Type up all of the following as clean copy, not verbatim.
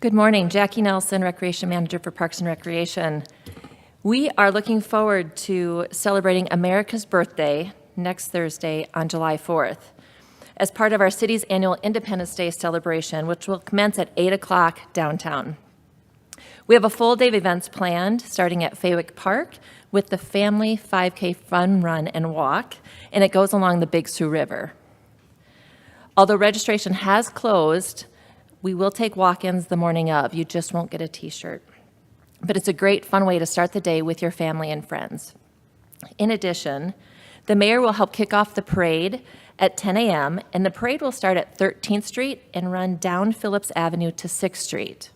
Good morning, Jackie Nelson, Recreation Manager for Parks and Recreation. We are looking forward to celebrating America's birthday next Thursday on July 4th as part of our city's annual Independence Day celebration, which will commence at 8 o'clock downtown. We have a full day of events planned starting at Faywick Park with the Family 5K Fun Run and Walk, and it goes along the Big Sioux River. Although registration has closed, we will take walk-ins the morning of. You just won't get a t-shirt. But it's a great, fun way to start the day with your family and friends. In addition, the mayor will help kick off the parade at 10 a.m., and the parade will start at 13th Street and run down Phillips Avenue to 6th Street.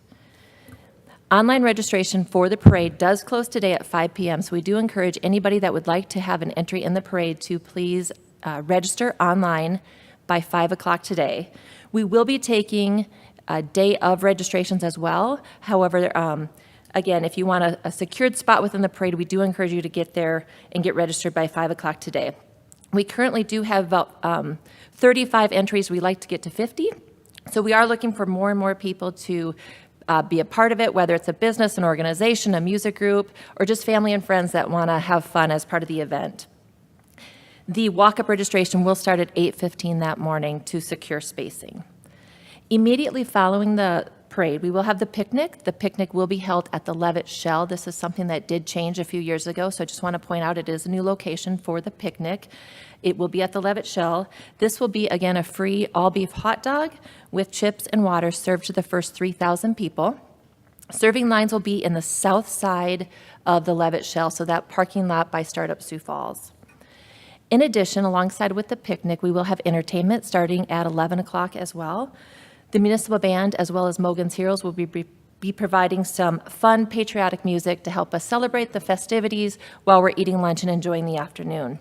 Online registration for the parade does close today at 5 p.m., so we do encourage anybody that would like to have an entry in the parade to please register online by 5 o'clock today. We will be taking a day of registrations as well. However, again, if you want a secured spot within the parade, we do encourage you to get there and get registered by 5 o'clock today. We currently do have about 35 entries. We like to get to 50. So we are looking for more and more people to be a part of it, whether it's a business, an organization, a music group, or just family and friends that want to have fun as part of the event. The walk-up registration will start at 8:15 that morning to secure spacing. Immediately following the parade, we will have the picnic. The picnic will be held at the Levitt Shell. This is something that did change a few years ago, so I just want to point out it is a new location for the picnic. It will be at the Levitt Shell. This will be, again, a free all-beef hot dog with chips and water served to the first 3,000 people. Serving lines will be in the south side of the Levitt Shell, so that parking lot by Startup Sioux Falls. In addition, alongside with the picnic, we will have entertainment starting at 11 o'clock as well. The municipal band, as well as Mogan's Heroes, will be providing some fun, patriotic music to help us celebrate the festivities while we're eating lunch and enjoying the afternoon.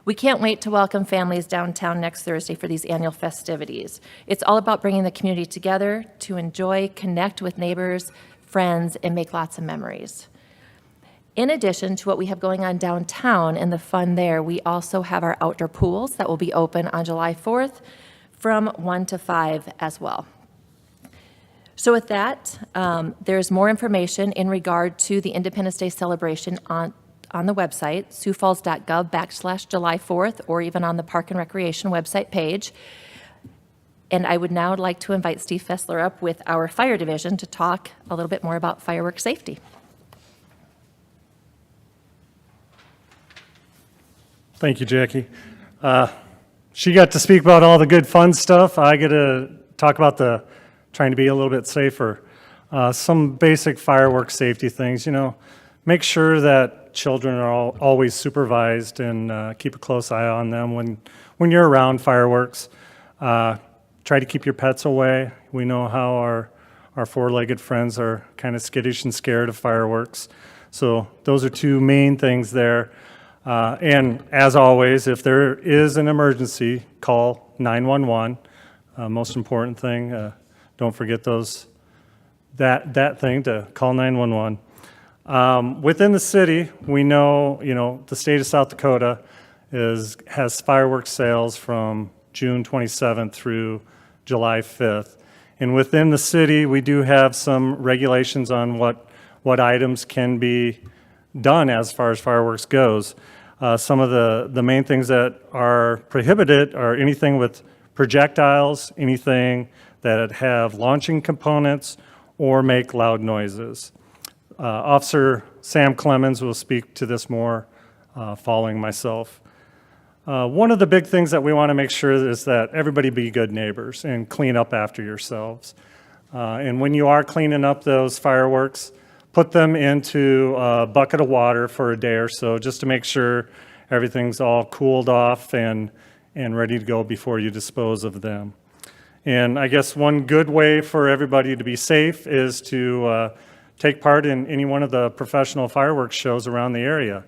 We can't wait to welcome families downtown next Thursday for these annual festivities. It's all about bringing the community together to enjoy, connect with neighbors, friends, and make lots of memories. In addition to what we have going on downtown and the fun there, we also have our outdoor pools that will be open on July 4th from 1 to 5 as well. So with that, there's more information in regard to the Independence Day celebration on the website, siouxfalls.gov/July 4th, or even on the Park and Recreation website page. And I would now like to invite Steve Fessler up with our fire division to talk a little bit more about fireworks safety. Thank you, Jackie. She got to speak about all the good fun stuff. I get to talk about the trying to be a little bit safer. Some basic fireworks safety things, make sure that children are always supervised and keep a close eye on them when you're around fireworks. Try to keep your pets away. We know how our four-legged friends are kind of skittish and scared of fireworks. So those are two main things there. And as always, if there is an emergency, call 911. Most important thing, don't forget that thing to call 911. Within the city, we know, the state of South Dakota has fireworks sales from June 27th through July 5th. And within the city, we do have some regulations on what items can be done as far as fireworks goes. Some of the main things that are prohibited are anything with projectiles, anything that have launching components, or make loud noises. Officer Sam Clemens will speak to this more following myself. One of the big things that we want to make sure is that everybody be good neighbors and clean up after yourselves. And when you are cleaning up those fireworks, put them into a bucket of water for a day or so just to make sure everything's all cooled off and ready to go before you dispose of them. And I guess one good way for everybody to be safe is to take part in any one of the professional fireworks shows around the area.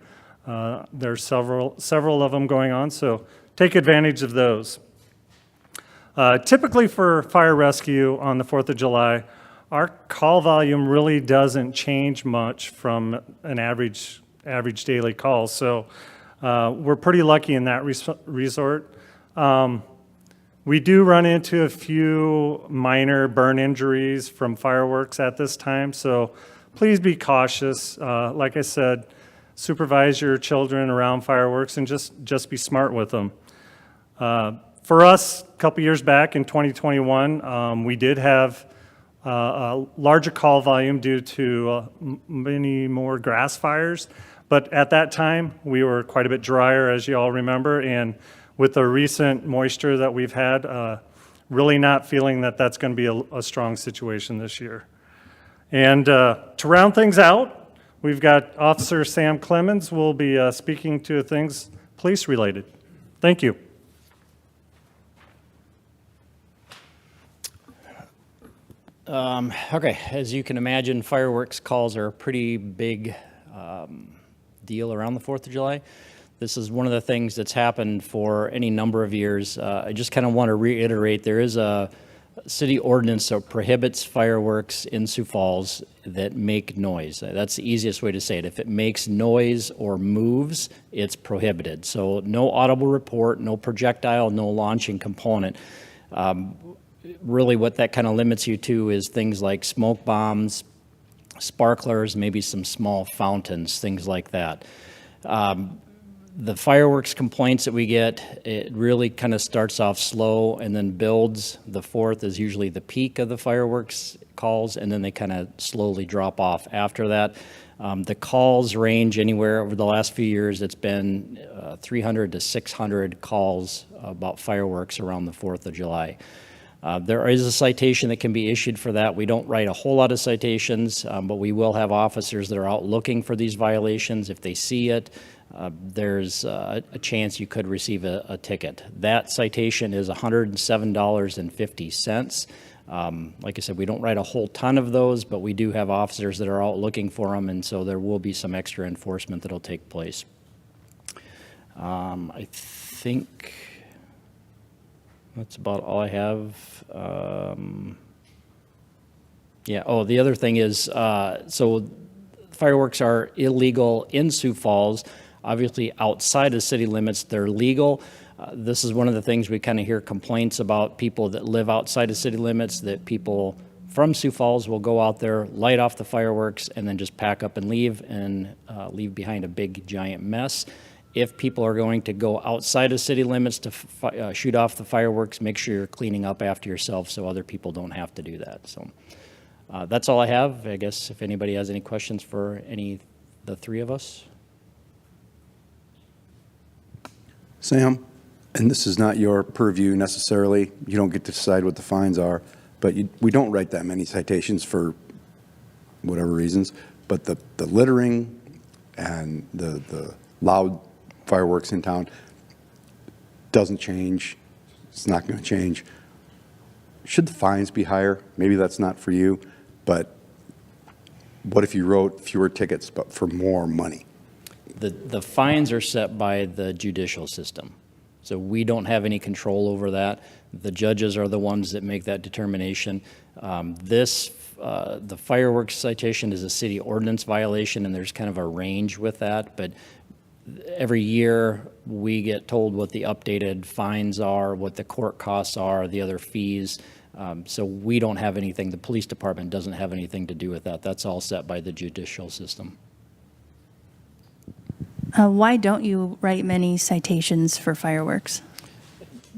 There's several of them going on, so take advantage of those. Typically for fire rescue on the 4th of July, our call volume really doesn't change much from an average daily call, so we're pretty lucky in that resort. We do run into a few minor burn injuries from fireworks at this time, so please be cautious. Like I said, supervise your children around fireworks and just be smart with them. For us, a couple years back in 2021, we did have a larger call volume due to many more grass fires. But at that time, we were quite a bit drier, as you all remember. And with the recent moisture that we've had, really not feeling that that's going to be a strong situation this year. And to round things out, we've got Officer Sam Clemens will be speaking to things police related. Thank you. Okay, as you can imagine, fireworks calls are a pretty big deal around the 4th of July. This is one of the things that's happened for any number of years. I just kind of want to reiterate, there is a city ordinance that prohibits fireworks in Sioux Falls that make noise. That's the easiest way to say it. If it makes noise or moves, it's prohibited. So no audible report, no projectile, no launching component. Really what that kind of limits you to is things like smoke bombs, sparklers, maybe some small fountains, things like that. The fireworks complaints that we get, it really kind of starts off slow and then builds. The 4th is usually the peak of the fireworks calls, and then they kind of slowly drop off after that. The calls range anywhere over the last few years. It's been 300 to 600 calls about fireworks around the 4th of July. There is a citation that can be issued for that. We don't write a whole lot of citations, but we will have officers that are out looking for these violations. If they see it, there's a chance you could receive a ticket. That citation is $107.50. Like I said, we don't write a whole ton of those, but we do have officers that are out looking for them, and so there will be some extra enforcement that'll take place. I think that's about all I have. Yeah, oh, the other thing is, so fireworks are illegal in Sioux Falls. Obviously, outside of city limits, they're legal. This is one of the things we kind of hear complaints about people that live outside of city limits, that people from Sioux Falls will go out there, light off the fireworks, and then just pack up and leave leave behind a big, giant mess. If people are going to go outside of city limits to shoot off the fireworks, make sure you're cleaning up after yourself so other people don't have to do that. So that's all I have. I guess if anybody has any questions for the three of us. Sam, and this is not your purview necessarily. You don't get to decide what the fines are, but we don't write that many citations for whatever reasons. But the littering and the loud fireworks in town doesn't change. It's not going to change. Should the fines be higher? Maybe that's not for you, but what if you wrote fewer tickets but for more money? The fines are set by the judicial system, so we don't have any control over that. The judges are the ones that make that determination. The fireworks citation is a city ordinance violation, and there's kind of a range with that, but every year we get told what the updated fines are, what the court costs are, the other fees. So we don't have anything, the police department doesn't have anything to do with that. That's all set by the judicial system. Why don't you write many citations for fireworks?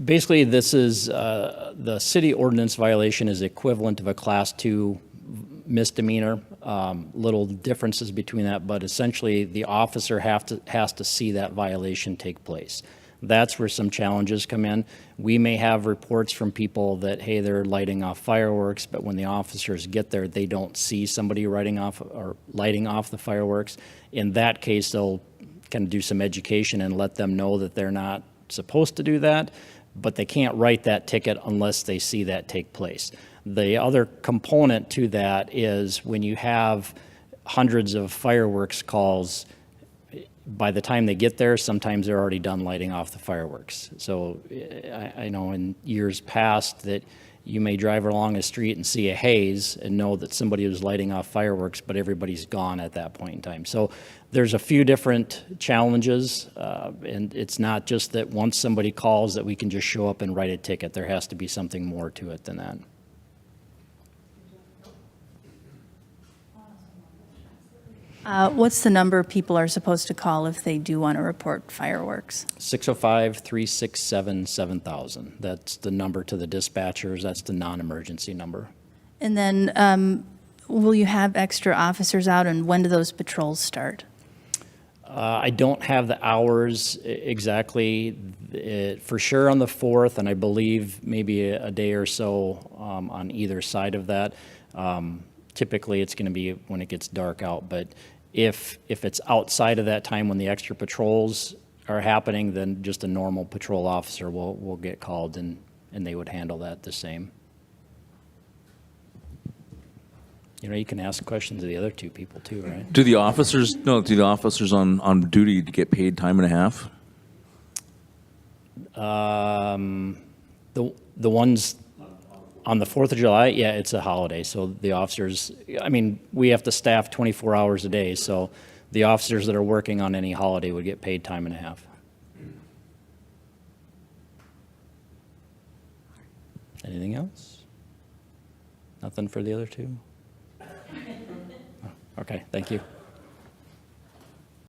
Basically, this is the city ordinance violation is equivalent of a Class 2 misdemeanor. Little differences between that, but essentially the officer has to see that violation take place. That's where some challenges come in. We may have reports from people that, hey, they're lighting off fireworks, but when the officers get there, they don't see somebody lighting off the fireworks. In that case, they'll kind of do some education and let them know that they're not supposed to do that, but they can't write that ticket unless they see that take place. The other component to that is when you have hundreds of fireworks calls, by the time they get there, sometimes they're already done lighting off the fireworks. So I know in years past that you may drive along a street and see a haze and know that somebody was lighting off fireworks, but everybody's gone at that point in time. So there's a few different challenges, and it's not just that once somebody calls that we can just show up and write a ticket. There has to be something more to it than that. What's the number people are supposed to call if they do want to report fireworks? 605-367-7000. That's the number to the dispatchers. That's the non-emergency number. And then will you have extra officers out, and when do those patrols start? I don't have the hours exactly, for sure on the 4th, and I believe maybe a day or so on either side of that. Typically, it's going to be when it gets dark out, but if it's outside of that time when the extra patrols are happening, then just a normal patrol officer will get called, and they would handle that the same. You know, you can ask questions of the other two people too, right? Do the officers on duty get paid time and a half? The ones on the 4th of July, yeah, it's a holiday, so the officers, I mean, we have to staff 24 hours a day, so the officers that are working on any holiday would get paid time and a half. Anything else? Nothing for the other two? Okay, thank you.